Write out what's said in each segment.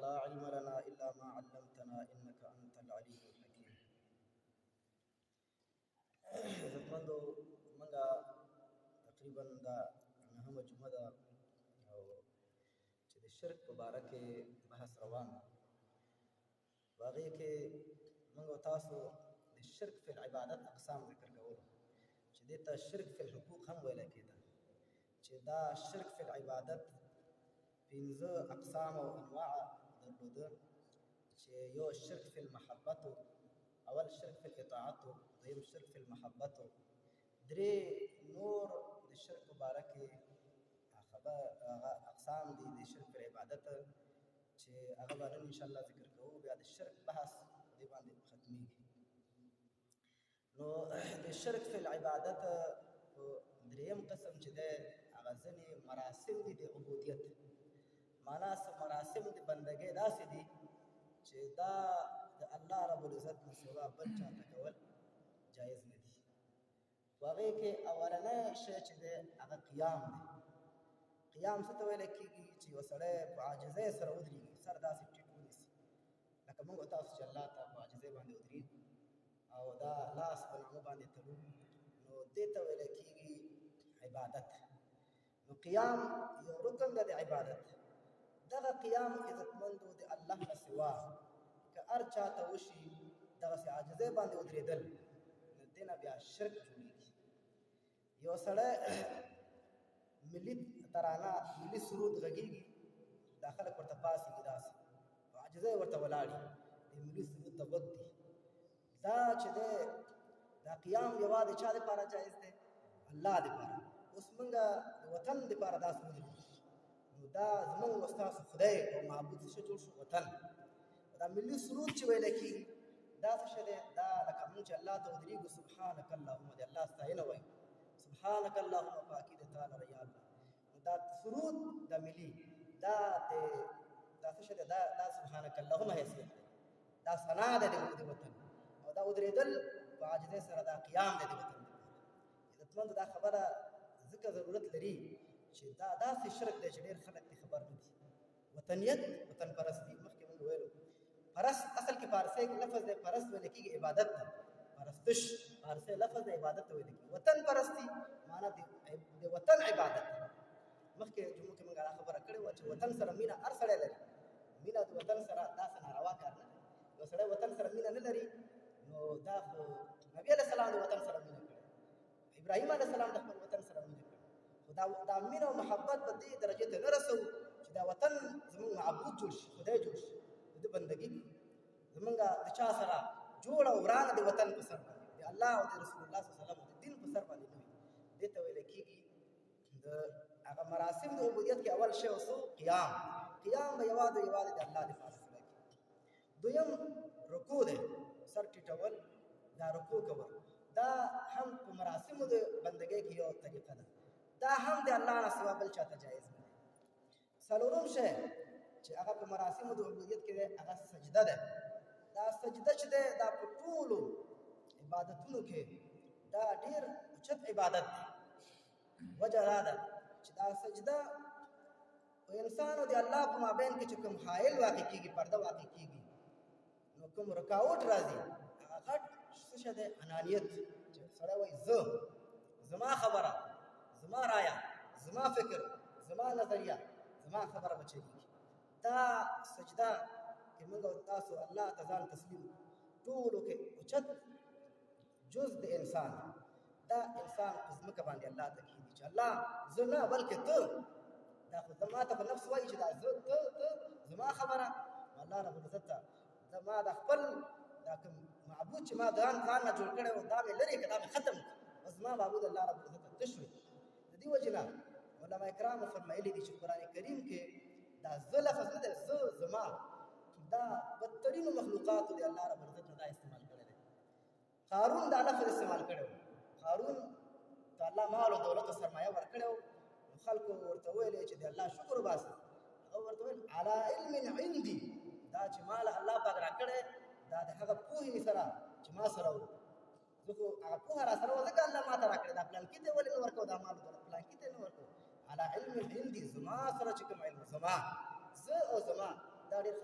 لا علم لنا إلا ما علمتنا إنك أنت العليم الحكيم. زمندو منغا تقريبا دا نهم جمدا أو چې د شرک په باره کې بحث روان واغې کې موږ تاسو د شرک فی العبادت اقسام ذکر کولو چې دې ته شرک فی الحقوق هم ویل کېده چې دا شرک فی العبادت پنځه اقسام او انواع درلوده چې یو شرک فی المحبت اول شرک فی الاطاعت دویم شرک فی المحبت درې نور د شرک په باره کې اقسام دي د شرک فی العبادت چې هغه باندې ان شاء الله ذکر کوو بیا د شرک بحث دې باندې ختميږي نو د شرک فی العبادت دریم قسم چې ده هغه ځنې مراسم دي د عبودیت معنا مراسم د بندګۍ داسې دي چې دا د الله رب العزت نه سوا بل چاته کول جایز نه دي هغې کې اولنی شی چې دی هغه قیام دی قیام څه ته ویل کېږي چې یو سړی په عاجزۍ سره ودرېږي سر داسې ټیټ ونیسي لکه موږ تاسو چې الله ته په عاجزۍ باندې ودرېږو او دا لاس په نامه باندې تلو نو دې ته ویل کېږي عبادت نو قیام یو رکن دی د عبادت دغه قیام عزتمندو د الله نه سوا که هر چاته وشي دغسې عاجزۍ باندې ودرېدل نو دې نه بیا شرک جوړېږي یو سړی ملي ترانه ملي سرود غږېږي دا خلک ورته پاڅېږي داسې په عاجزۍ ورته ولاړي د ملي سرود ته غوږ دي دا چې دی دا قیام یوازې چا دپاره جایز دی الله دپاره اوس موږ د وطن دپاره داسې ودرېږو نو دا زموږ او ستاسو خدای او معبود څه جوړ شو وطن دا ملي سرود چې ویلی کېږي دا څه شی دی دا لکه موږ چې الله ته ودرېږو سبحانک اللهم د الله ستاینه وایو سبحانک اللهم پاکي د تا لره یا الله نو دا سرود دا ملي دا څه شی دی دا سبحانک اللهم حیثیت دی دا ثنا دی د وطن او دا ودرېدل په عاجزۍ سره دا قیام دی د وطن دپاره عزتمندو دا خبره ځکه ضرورت لري چې دا داسې شرک دی چې ډېر خلک دې خبر نه دي وطنیت وطن پرستي مخکې موږ ویلو پرست اصل کې فارسی کې لفظ دی پرست ویل کېږي عبادت ته پرستش فارسی لفظ د عبادت ته ویل کېږي وطن پرستي معنا د وطن عبادت مخکې جمعو کې موږ دا خبره کړې وه چې وطن سره مینه هر سړی لري مینه د وطن سره داسې ناروا کار نه دی یو سړی وطن سره مینه نه لري نو دا خو نبي علیه السلام د وطن سره مینه کړې ابراهیم علیه السلام د خپل وطن سره مینه کړې خو دا مینه او محبت به دې درجې ته نه رسوو چې دا وطن زموږ معبود جوړ شي خدای جوړ شي د ده بندګي زمونږ د چا سره جوړه ورانه د وطن په سر باندې د الله او د رسول الله صلی الله علیه وسلم د دین په سر باندې نه وي دې ته ویل کېږي د هغه مراسم د عبودیت کې اول شی وسو قیام به یوازې د الله دپاره سره کېږي دویم رکوع دی سر ټیټول دا رکوع کول دا هم په مراسمو د بندګۍ کې یو طریقه ده دا هم د الله نه سوا بل چاته جایز نه دی څلورم شی چې هغه په مراسمو د عبودیت کې دی هغه سجده ده دا سجده چې دی دا په ټولو عبادتونو کې دا ډېر اوچت عبادت دی وجه دا ده چې دا سجده په انسان او د الله په مابین کې چې کوم حایل واقع کېږي پرده واقع کېږي نو کوم رکاوټ راځي هغه غټ څه شی دی انانیت چې سړی وایي زما خبره زما رایه زما فکر زما نظریه زما خبره به چلېږي دا سجده کې موږ او تاسو الله ته ځان تسلیم ټولو کې اوچت جز د انسان دا انسان په ځمکه باندې الله ته کېږي چې الله زه نه بلکې ته دا خو زما ته په نفس وایي چې دا ته زما خبره الله رب العزت ته زما د خپل دا کوم معبود چې ما ځان نه جوړ کړی و دا مې لرې کړه دا مې ختم کړه زما معبود الله رب العزت ته تش وي د دې وجې نه علما کرامو فرمایلي دي چې قرآن کریم کې دا زه لفظ نه دی زما دا بدترینو مخلوقاتو دی الله رب العزت نه دا استعمال کړی دی قارون دا لفظ استعمال کړی و قارون ته الله مال او دولت او سرمایه ورکړی و نو خلکو ورته ویلې چې د الله شکر وباسه هغه ورته ویل علی علم عندي دا چې مال الله پاک راکړی دا د هغه پوهې سره چې ما سره و زه خو هغه پوهه را سره وه ځکه الله ما ته راکړې دا پلانکي ته ولې نه ورکوو دا مال دولت پلانکي ته نه ورکوو علی علم عندي زما سره چې کوم علم زما زه او زما دا ډېر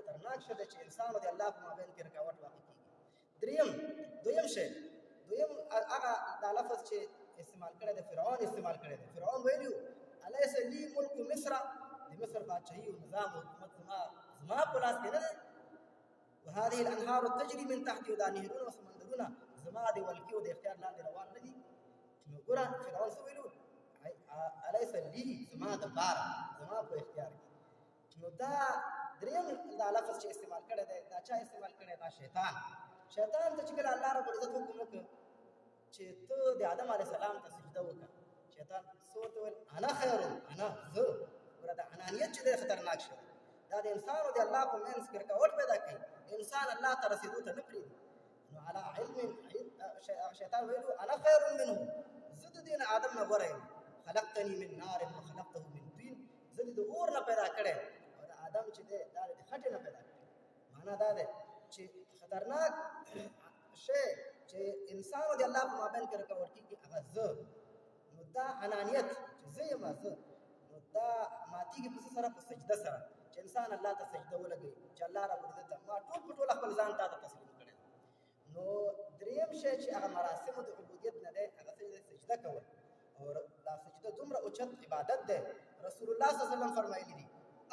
شته چې انسان او د الله په مابین کې رکاوټ واقع کیږي. دویم شی هغه دا لفظ چې استعمال کړی دی فرعون استعمال کړی دی. فرعون ویلو الیس لی ملک مصر، د مصر بادشاهي او نظام او حکومت زما په لاس کې نه دی. وهذه الانهار تجري من تحتي، دا نهرونه او سمندرونه زما د ولکې او د اختیار لاندې روان نه دي. نو ګوره فرعون څه ویلو الیس لی زما د پاره زما په اختیار کې. نو دا دریم دا لفظ چې استعمال کړی دی دا چا استعمال کړی؟ دا شیطان ته چې کله الله رب العزت حکم وکړ چې ته د آدم علیه السلام ته سجده وکړه، شیطان څه ورته ویل؟ انا خیر، انا زه. ګوره دا انانیت چې دی خطرناک شی دا د انسان او د الله په منځ کې رکاوټ پیدا کوي. انسان الله ته رسېدو ته نه پرېږدي. نو علی علم شیطان ویلو انا خیر منه، زه د دې نه آدم نه غوره یم. خلقتني من نار وخلقته من طين، زه د اور نه پیدا کړی او د آدم چې دی دا د خټې نه پیدا کړی. معنا دا ده چې خطرناک شی چې انسان او د الله په مابین کې رکاوټ کېږي هغه زه. نو دا انانیت چې زه یم زه، نو دا ماتېږي په څه سره؟ په سجده سره. چې انسان الله ته سجده ولګوي چې الله رب العزت ما ټول په ټوله خپل ځان تا ته تسلیم کړی. نو دریم شی چې هغه مراسمو د عبودیت نه دی هغه څه دی؟ سجده کول. او دا سجده دومره اوچت عبادت دی. رسول الله صلی الله علیه وسلم فرمایلی دي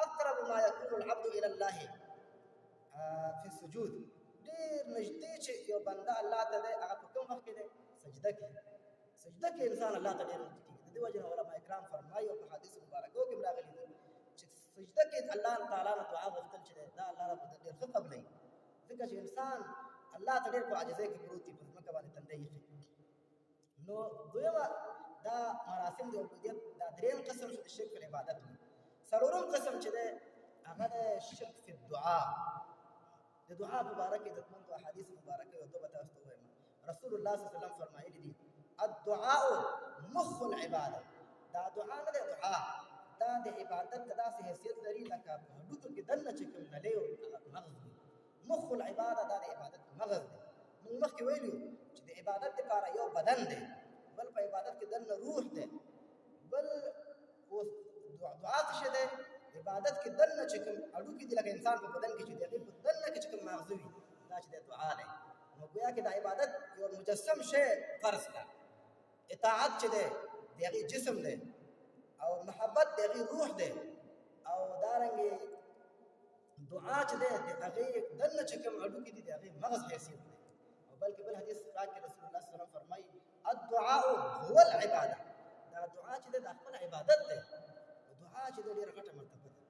اقرب ما یکون العبد الى الله فی السجود، ډېر نږدې چې یو بنده الله ته دی هغه په کوم وخت کې دی؟ سجده کې. سجده کې انسان الله ته ډېر نږدې کېږي. د دې وجه نه علما کرام فرمایي او په حدیث مبارکو کې راغلي دي چې سجده کې الله تعالی نه دعا غوښتل چې دا الله رب العزت ډېر ښه قبلوي، ځکه چې انسان الله ته ډېر په عاجزۍ کې پروت وي، په ځمکه باندې تندی ایښی. نو دویمه دا مراسم د عبودیت دا دریم قسم شو د شرک په عبادت نه. څلورم قسم چې دی هغه د شرک فی الدعا. د دعا په باره کې د تمامو احادیث مبارکه یو دوه تاسو ته وایم. رسول الله صلی الله علیه وسلم فرمایلی دي الدعاء مخ العباده، دا دعا نه ده، دعا دا د عبادت داسې حیثیت لري لکه په هډوکو کې دننه چې کوم نلۍ او مغز وي. مخ العباده دا د عبادت مغز دی. موږ مخکې ویلو چې د عبادت لپاره یو بدن دی، بل په عبادت کې دننه روح دی، بل اوس دعا څه شی دی؟ عبادت کې دننه چې کوم هډوکي دي لکه انسان په بدن کې چې دی هغې په دننه کې چې کوم مغز وي دا چې دی دعا دی. نو ګویا کې د عبادت یو مجسم شی فرض کړه. اطاعت چې دی د هغې جسم دی او محبت د هغې روح دی او دارنګې دعا چې دی د هغې دننه چې کوم هډوکي دي د هغې مغز حیثیت دی. او بلکې بل حدیث پاک کې رسول الله صلی الله علیه وسلم فرمایي الدعاء هو العباده، دا دعا چې دی دا خپل عبادت دی. دعا چې دی ډېره غټه مرتبه ده.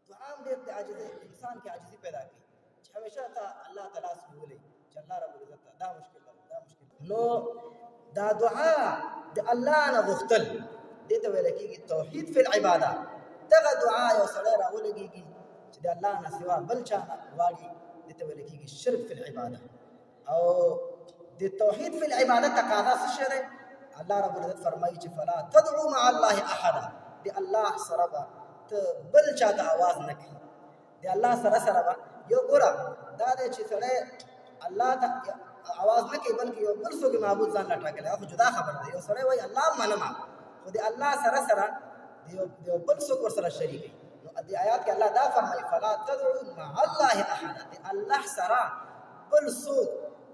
دعا هم ډېر د عاجزۍ انسان کې عاجزي پیدا کوي چې همیشه ته الله ته لاس نیولی چې الله رب العزت ته دا مشکل ده دا مشکل ده. نو دا دعا د الله نه غوښتل دې ته ویل کېږي توحید فی العباده. دغه دعا یو سړی راولګېږي چې د الله نه سوا بل چا نه غواړي دې ته ویل کېږي شرک فی العباده. او د توحید فی العباده تقاضا څه شی دی؟ الله رب العزت فرمایي چې فلا تدعو مع الله احدا، د الله سره به ته بل چا ته آواز نه کوي. د الله سره به یو ګوره دا دی چې سړی الله ته آواز نه کوي بلکې یو بل څوک معبود ځان لا ټاکلی، خو جدا خبره ده. یو سړی وایي الله منمه خو د الله سره د یو بل څوک ورسره شریک وي. نو د آیات کې الله دا فرمایي فلا تدعو مع الله احدا، د الله سره بل څوک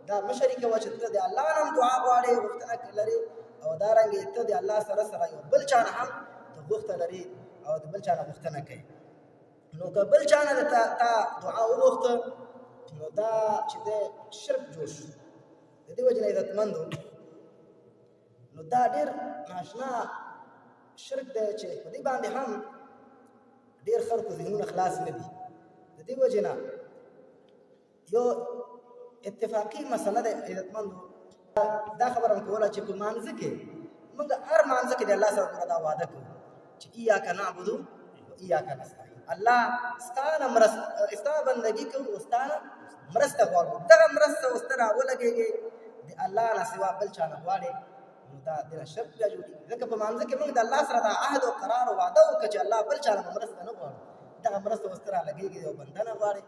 دا مه شریکوه چې ته د الله نه هم دعا غواړې غوښتنه لرې او دارنګې ته د الله سره یو بل چا نه هم ته غوښته لرې او د بل چا نه غوښتنه کوي. نو که بل چا نه تا دعا وغوښته نو دا چې دی شرک جوړ شو. د دې وجې نه عزتمندو نو دا ډېر ناشنا شرک دی چې په دې باندې هم ډېر خلکو ذهنونه خلاص نه دي. د دې وجې نه یو اتفاقي مسله ده عزتمندو، دا خبره هم کوله چې په مانځه کې موږ هر مانځه کې د الله سره پوره دا وعده کوو چې ایاک نعبد و ایاک نستعین، الله ستا بندګي کوو او ستا نه مرسته غواړو. دغه مرسته اوس ته راولګېږې د الله نه سوا بل چا نه غواړې نو دا دېنه شرک بیا جوړېږي. ځکه په مانځه کې موږ د الله سره دا عهد او قرار او وعده وکړه چې الله بل چا نه مرسته نه غواړو، دغه مرسته اوس ته رالګېږي یو بنده نه غواړې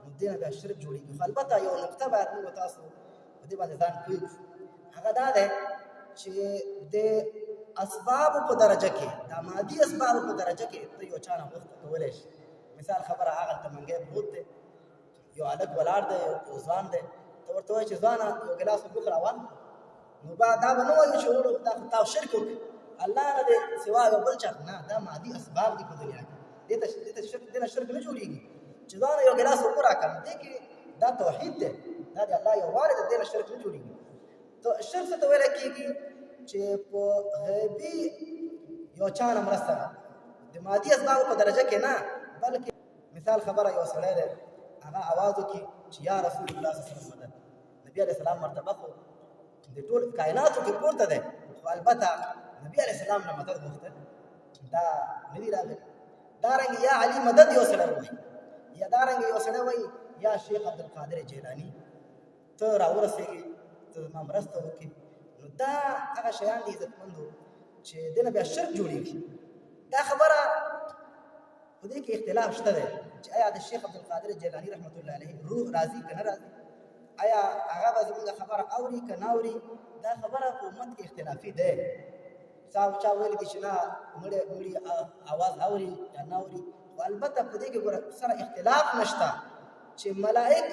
نو دې نه بیا شرک جوړېږي. خو البته یو نقطه باید موږ تاسو په دې باندې ځان پوه کړو، هغه دا دی چې د اسبابو په درجه کې دا مادي اسبابو په درجه کې ته یو چا نه غوښتنه کولی شي. مثال خبره هغلته منګی پروت دی یو هلک ولاړ دی یو ځوان دی ته ورته وایې چې ځوانه یو ګیلاس اوبه خو راواله نو دا به نه وایو چې وړو دا خو تا شرک وکړي الله نه دی سوا یو بل چا نه دا مادي اسباب دي په دنیا کې دې نه شرک نه جوړېږي چې ځوانه یو ګیلاس اوبه راکړه دې کې دا توحید دی دا د الله یووالی دی دې نه شرک نه جوړېږي تو شرک څه ته ویلی کېږي چې په غیبي یو چا نه مرسته ده د مادي اسبابو په درجه کې نه بلکې مثال خبره یو سړی دی هغه اواز وکړي چې یا رسول الله صلی الله علیه وسلم مدد نبي علیه السلام مرتبه خو د ټول کائناتو کې پورته دی خو البته نبي علیه السلام نه مدد غوښته دا نه دي راغلي دارنګې یا علي مدد یو سړی وایي یا دارنګې یو سړی وایي یا شیخ عبدالقادر جیلاني ته راورسېږې ته زما مرسته وکړې نو دا هغه شیان دي عزتمندو چې دې نه بیا شرک جوړېږي دا خبره په دې کې اختلاف شته دی چې آیا د شیخ عبدالقادر جیلاني رحمت الله علیه روح راځي که نه راځي آیا هغه به زموږ خبره اوري که نه اوري دا خبره په امت کې اختلافي دی چا ویلي دي چې نه مړي اواز اوري یا نه اوري خو البته په دې کې ګوره سره اختلاف نشته چې ملائک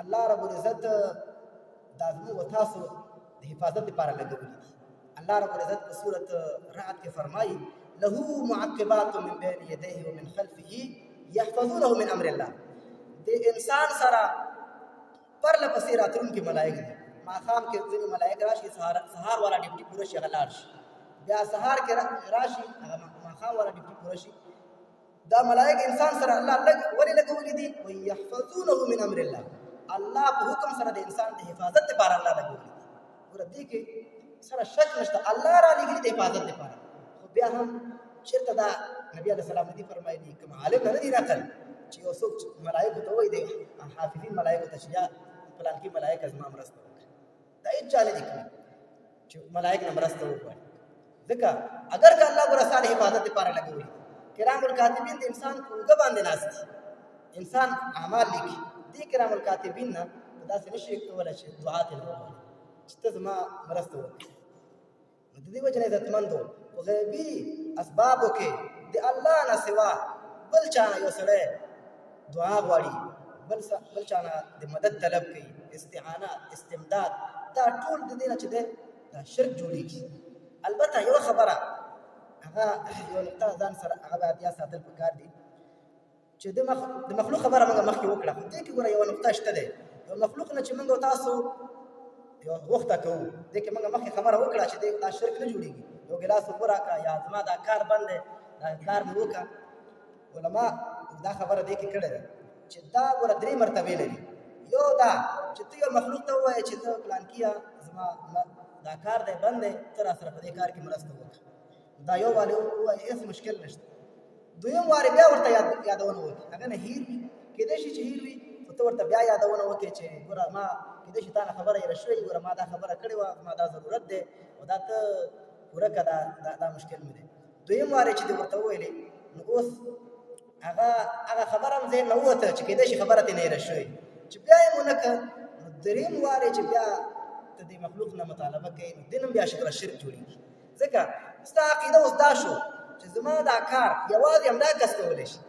الله رب العزت دا زموږ و تاسو د حفاظت لپاره لګولي دي الله رب العزت په سورت رعد کې فرمایي له معقبات من بین یدیه ومن خلفه یحفظونه من امر الله د انسان سره پرله پسې راتلونکي ملائک دي ماښام کې ځینې ملائک راشي سهار والا ډیوټي پوره شي هغه لاړ شي بیا سهار کې راشي هغه ماښام والا ډیوټي پوره شي دا ملائک انسان سره الله ولې لګولي دي ویحفظونه من امر الله الله په حکم سره د انسان د حفاظت لپاره الله لګولي دي ګوره دې کې سره شک نشته الله را لګلي د حفاظت لپاره خو بیا هم چېرته دا نبي علیه السلام دي فرمایلي کوم عالم نه دي راکړل چې یو څوک ملائکو ته وایي دی حافظین ملائکو ته چې یا فلانکي ملائکه زما مرسته وکړي دا هېڅ چا نه دي کړي چې ملائک نه مرسته وکړي ځکه اگر که الله ګوره ستا د حفاظت لپاره لګولي کرام الکاتبین د انسان په اوږه باندې ناست دي انسان اعمال لیکي دې کرام الکاتبین نه داسې نه شي کولی چې دعا ترې وکړي چې ته زما مرسته وکړي نو د دې وجې نه عزتمندو په غیبي اسبابو کې د الله نه سوا بل چا نه یو سړی دعا غواړي بل چا نه د مدد طلب کوي استعانات استمداد دا ټول د دې نه چې دی دا شرک جوړېږي البته یوه خبره هغه یو نقطه ځان سره هغه باید یاد ساتل پکار دي چې د مخلوق خبره موږ مخکې وکړه خو دې کې ګوره یوه نقطه شته دی یو مخلوق نه چې موږ تاسو یو غوښته کوو دې کې موږ مخکې خبره وکړه چې دا شرک نه جوړېږي یو ګیلاس اوبه راکړه یا زما دا کار بند دی دا کار مې وکړه علما دا خبره دې کې کړې ده چې دا ګوره درې مرتبې لري یو دا چې ته یو مخلوق ته ووایې چې ته پلانکیه زما دا کار دی بند دی ته را سره په دې کار کې مرسته وکړه دا یو وارې ووایې هېڅ مشکل نشته دویم وارې بیا ورته یادونه وکړي هغه نه هیر وي کېدای شي چې هیر وي خو ته ورته بیا یادونه وکړې چې ګوره ما کېدای شي تا نه خبره هېره شوې ګوره ما دا خبره کړې وه ما دا ضرورت دی او دا ته پوره کړه دا مشکل مې دی دویم وارې چې دې ورته وویلې نو اوس هغه خبره هم ذهن نه ووته چې کېدای شي خبره ترې نه هېره شوې چې بیا یې ونه کړه نو درېیم وارې چې بیا ته دې مخلوق نه مطالبه کوي نو دې نه بیا شرک جوړېږي ځکه ستا عقیده اوس دا شو چې زما دا کار یوازې همدا کس کولی شي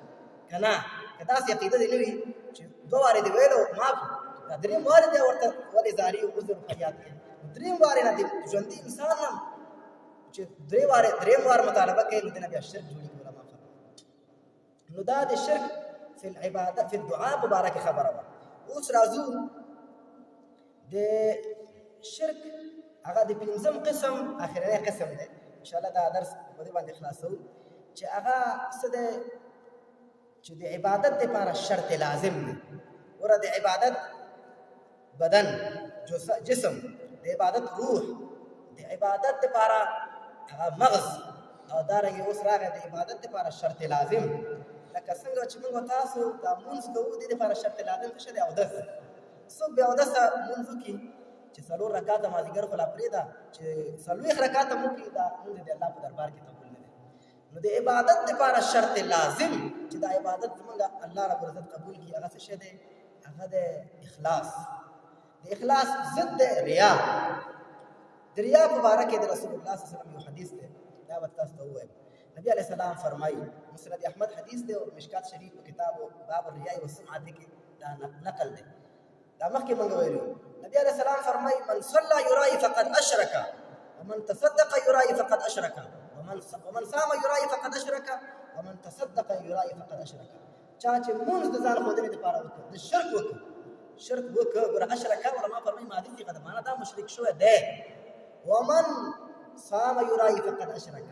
که نه که داسې عقیده دې نه وي چې دوه وارې دې ویلو معاف دا درېیم وارې بیا ورته ولې زاري او عذر فریاد کوي درېیم وارې نه د ژوندي انسان هم چې درېیم وار مطالبه کوي نو دې نه بیا شرک جوړېږي علما فرمایي نو دا د شرک فی العبادت فی الدعا په باره کې خبره وه اوس راځو د شرک هغه د پنځم قسم اخرنی قسم دی انشاءالله دا درس په دې باندې خلاصو چې هغه څه دی چې د عبادت دپاره شرط لازم دی ګوره د عبادت بدن جسم د عبادت روح د عبادت دپاره هغه مغز او دارنګې اوس راغی د عبادت دپاره شرط لازم لکه څنګه چې موږ تاسو دا مونځ کوو دې دپاره شرط لازم څه شی دی اودس څوک بې اودسه مونځ وکړي چې 4 رکعاته مازدیګر خو لا پرېږده چې 40 رکعاته مو کړي دا مونځ د الله په دربار کې قبول نه دی نو د عبادت دپاره شرط لازم چې دا عبادت زمونږ الله رب العزت قبول کړي هغه څه شی دی هغه د اخلاص د اخلاص ضد دی ریا د ریا په باره کې د رسول الله صلی الله علیه وسلم یو حدیث دی دا به تاسو ته ووایم نبی علیه السلام فرمایي مسند احمد حدیث دی او مشکات شریف په کتاب باب الریا والسمعه کې دا نقل دی دا مخکې موږ ویلو نبی علیه السلام فرمایي من صلى يرائي فقد اشرك ومن تصدق يرائي فقد اشرك ومن صام يرائي فقد اشرك ومن تصدق يرائي فقد اشرك چا چې مونږ د ځان خودنې لپاره وکړ د شرک وکړ شرک وکړ ګوره اشرک علما فرمایي ماضي صيغه ده معنا دا مشرک شوی دی ومن صام يرائي فقد اشرك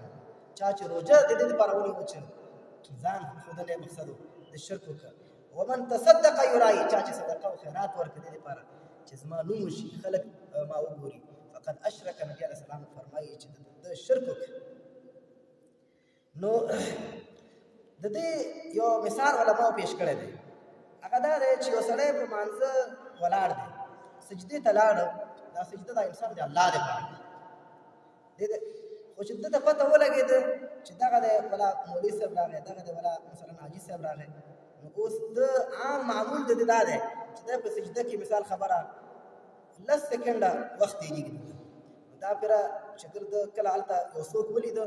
چا چې روزه د دې لپاره ونیو چې ځان خودنې مقصد د شرک وکړ ومن تصدق يرائي چا چې صدقه او خیرات ورکړي د لپاره چې زما نوم شي خلک ما وګوري فقد اشرك نبی علیه السلام فرمایي چې د شرک وکړ نو د دې یو مثال علماء پیش کړی دی هغه دا دی چې یو سړی په مانځه ولاړ دی سجدې ته لاړ دا سجده د انسان د الله دپاره خو چې ده ته پته ولګېده چې دغه دی ولا مولوي صاحب راغی دغه دی ولا مثلا حاجي صاحب راغی نو اوس د عام معمول د ده دا دی چې دی په سجده کې مثال خبره 10 سکنډه وخت تېرېږي دا پیره چې ده کله هلته یو څوک ولیده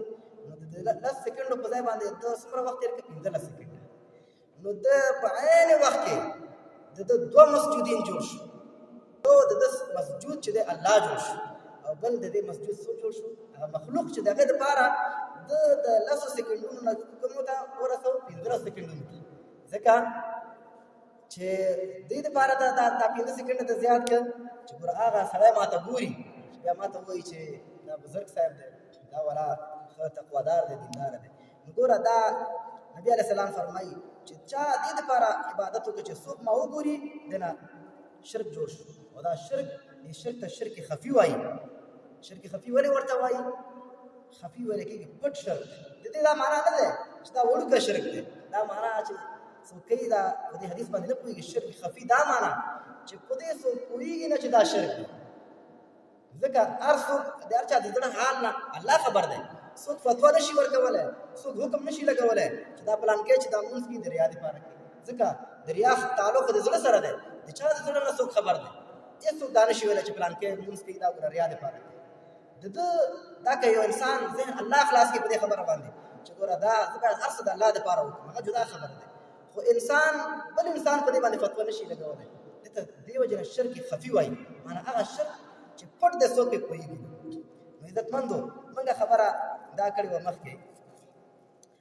نو د 10 سکنډو په ځای باندې د څومره وخت تېر کړه 15 سکنډه نو ده په عین وخت کې د ده 2 مسجدین جوړ شو یو د ده مسجود چې دی الله جوړ شو او بل د دې مسجد څو جوړ شو هغه مخلوق چې د هغې دپاره د 10 سکنډونو نه کومو ته ورسوه 15 سکنډونو ته ځکه چې دې دپاره دا 15 سکنډه ته زیات کړه چې ګوره هغه سړی ما ته ګوري بیا ما ته وایي چې دا بزرګ صاحب دی دا ولا ښه تقوادار دی دیندار دی نو ګوره دا نبي علیه السلام فرمایي چې چا دې دپاره عبادت وکړي چې څوک ما وګوري دی نه شرک جوړ شو او دا شرک دې شرک ته شرک خفي وایي شرک خفي ولې ورته وایي خفي ویل کېږي پټ شرک د دې دا معنا نه دی چې دا وړوکی شرک دی دا معنا چې څوک کوي دا په دې حدیث باندې نه پوهېږي شرک خفي دا معنا چې په دې څوک پوهېږي نه چې دا شرک دی ځکه هر څوک د هر چا د زړه حال نه الله خبر دی څوک فتوا نشي ورکولی څوک حکم نشي لګولی چې دا پلانکی چې دا مونځ کړي د ریا دپاره کوي ځکه د ریا تعلق د زړه سره دی د چا د زړه نه څوک خبر دی هېڅوک دا نشي ویلی چې پلانکی مونځ کوي دا ګوره ریا دپاره کوي د ده دا که یو انسان ذهن الله خلاص کړي په دې خبره باندې چې ګوره دا زه باید هر څه د الله دپاره وکړم هغه جدا خبره دی خو انسان بل انسان په دې باندې فتوا نشي لګولی دې ته دې وجې نه شرک خفي وایي معنا هغه شرک چې پټ د څوک پې پوهېږي نو عزتمندو موږ خبره دا کړې وه مخکې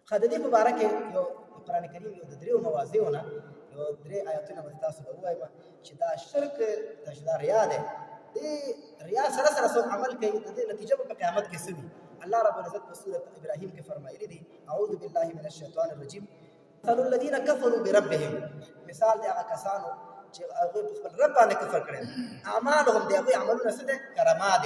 ښه د دې په باره کې یو قرآن کریم یو د 3 مواضعو نه یو 3 آیتونه به تاسو ته ووایم چې دا شرک چې دا ریا دی دې ریا سره سره څوک عمل کوي د دې نتیجه به په قیامت کې څه وي الله رب العزت په سورة ابراهیم کې فرمایلی دي اعوذ بالله من الشیطان الرجیم مثل الذین کفروا بربهم مثال د هغه کسانو چې هغوی په خپل رب باندې کفر کړی اعمالهم د هغوی عملونه څه دی کرماد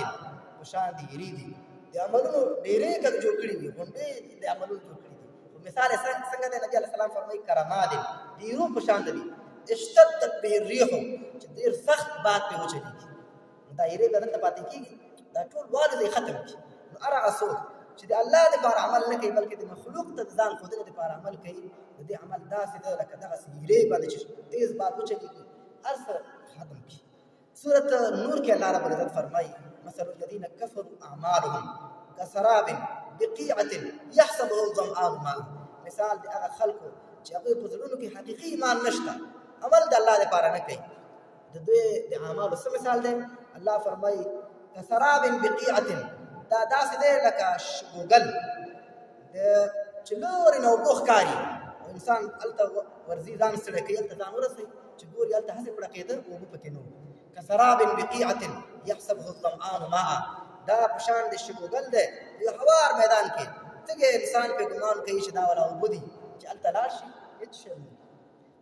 په شان دي هیرې دي د عملونو ډېرې جوړ کړي دي غونډې د عملونو جوړ کړي دي مثال څنګه دی نبي علیه السلام فرمایي کرماد د هیرو په شان دي اشتدت به الريح چې ډېر سخت باد پرې وچلېږي دا هیرې به دلته پاتې کېږي دا ټول والې ختم کړي نو هغه څوک چې د الله دپاره عمل نه کوي بلکې د مخلوق ته د ځان ښودنې دپاره عمل کوي د دې عمل داسې دی لکه دغسې هیرې باندې چې تیز باد وچلېږي هر څه ختم کړي سورة نور کې الله رب العزت فرمایي مثل الذين كفروا اعمالهم كسراب بقيعة يحسبه الظمآن ماء مثال د هغه خلکو چې هغوی په زړونو کې حقیقي ایمان نشته عمل د الله دپاره نه کوي د دوی د اعمالو څه مثال دی الله فرمایي كسراب بقيعة دا داسې دی لکه شګوګل چې لورې نه اوبه ښکاري او انسان هلته ورځي ځان ستړی کوي هلته ځان ورسوي چې ګوري هلته هسې پړقېده اوبه پکې نه كسراب بقيعة يحسبه الظمآن ماء دا په شان د شګوګل دی یو هوار میدان کې تږی انسان پې ګمان کوي چې دا ولا اوبه دي چې هلته لاړ شي هېڅ شی نه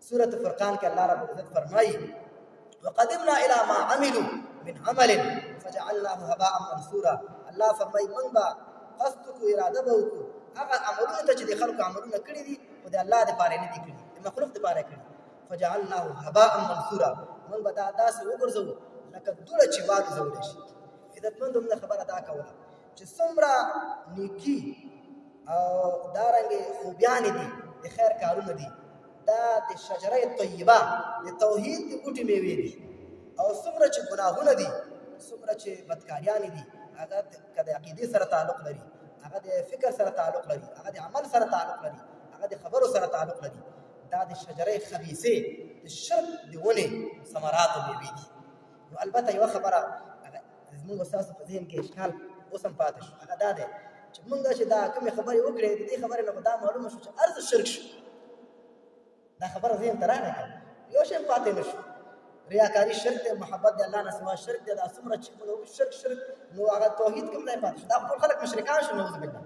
سورة فرقان کې الله رب العزت فرمایي وقدمنا الى ما عملوا من عمل فجعلناه هباء منثورا الله فرمایي موږ به قصد وکړو اراده به وکړو هغه عملونه ته چې د خلکو عملونه کړي دي خو د الله دپاره یې نه دي کړي د مخلوق دپاره یې کړي فجعلناه هباء منثورا موږ به دا داسې وګرځوو لکه دوړه چې والوځولی شي عزتمندو موږ خبره دا کوله چې څومره نیکي او دارنګې خوبیانې دي د خیر کارونه دي دا د شجره طیبه د توحید د بوټي میوې دي او څومره چې ګناهونه دي څومره چې بدکاریانې دي هغه که د عقیدې سره تعلق لري هغه د فکر سره تعلق لري هغه د عمل سره تعلق لري هغه د خبرو سره تعلق لري دا د شجرې خبیثې د شرک د ونې ثمراتو مېوې دي. نو البته یوه خبره هغه زموږ ستاسو په ذهن کې اشکال اوس هم پاتې شو، هغه دا دی چې مونږ چې دا کومې خبرې وکړې د دې خبرې نه خو دا معلومه شو چې هر څه شرک شو. دا خبره ذهن ته راغله، یو شی هم پاتې نه شو. ریاکاري شرک دی، محبت د الله نه سوا شرک دی، دا څومره چې شرک نو هغه توحید کوم ځای پاتې شو؟ دا ټول خلک مشرکان شو، نعوذ بالله.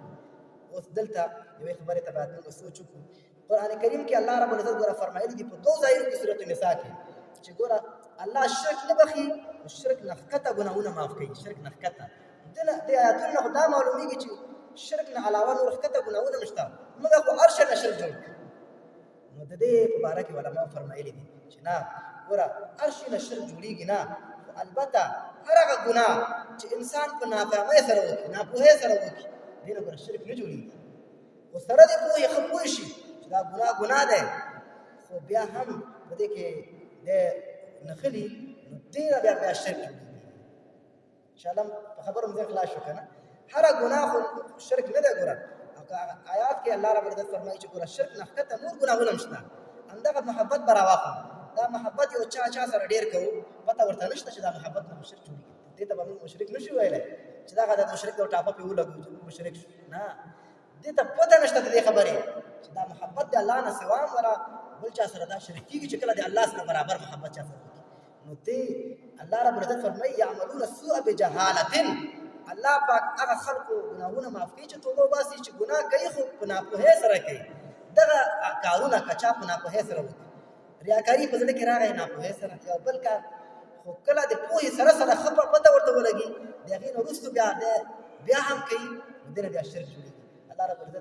اوس دلته یوې خبرې ته باید موږ سوچ وکړو. قرآن کریم کې الله رب العزت ګوره فرمایلي دي په دوه ځایونو کې سورۃ النساء کې چې ګوره الله شرک نه بخي، شرک نه ښکته ګناهونه معاف کوي. شرک نه ښکته دې آیاتونو نه خو دا معلومیږي چې شرک نه علاوه نور ښکته ګناهونه هم شته، موږ خو هر شی نه شرک جوړ کړو. نو د دې په باره کې علماء فرمایلي دي چې نه ګوره هر شی نه شرک جوړېږي نه، خو البته هر هغه ګناه چې انسان په نافهمۍ سره وکړي، ناپوهۍ سره وکړي، دې نه ګوره شرک نه جوړېږي. خو سره دې پوهې ښه پوه شي چې دا ګناه دی، خو بیا هم په دې کې د نښلي، نو دې نه بیا شرک جوړېږي. انشاءالله په خبرو مو ځای خلاص شو که نه؟ هره ګناه خو شرک نه دی. ګوره آیات کې الله رب العزت فرمایي چې ګوره شرک نه ښکته نور ګناهونه هم شته. همدغه محبت به راواخلو. دا محبت یو چا سره ډېر کوو، پته ورته نشته چې دا محبت نه شرک جوړېږي. دې ته به موږ مشرک نه شو ویلی چې دغه د مشرک د ټاپه پې ولګو مشرک شو. نه، دې ته پته نشته د دې خبرې چې دا محبت د الله نه سوا هم ولا بل چا سره دا شرک کېږي چې کله د الله سره برابر محبت چا سره وکړي. نو دې الله رب العزت فرمایي یعملون السوء بجهالة. الله پاک هغه خلکو ګناهونه معاف کوي چې توبه وباسي، چې ګناه کوي خو په ناپوهۍ سره کوي. دغه کارونه که چا په ناپوهۍ سره وکړي، ریاکاري په زړه کې راغی ناپوهۍ سره، یو بل کار خو کله د پوهې سره ښه پته ورته ولګي، د هغې نه وروستو بیا هم کوي، نو دې نه بیا شرک جوړېږي. الله رب العزت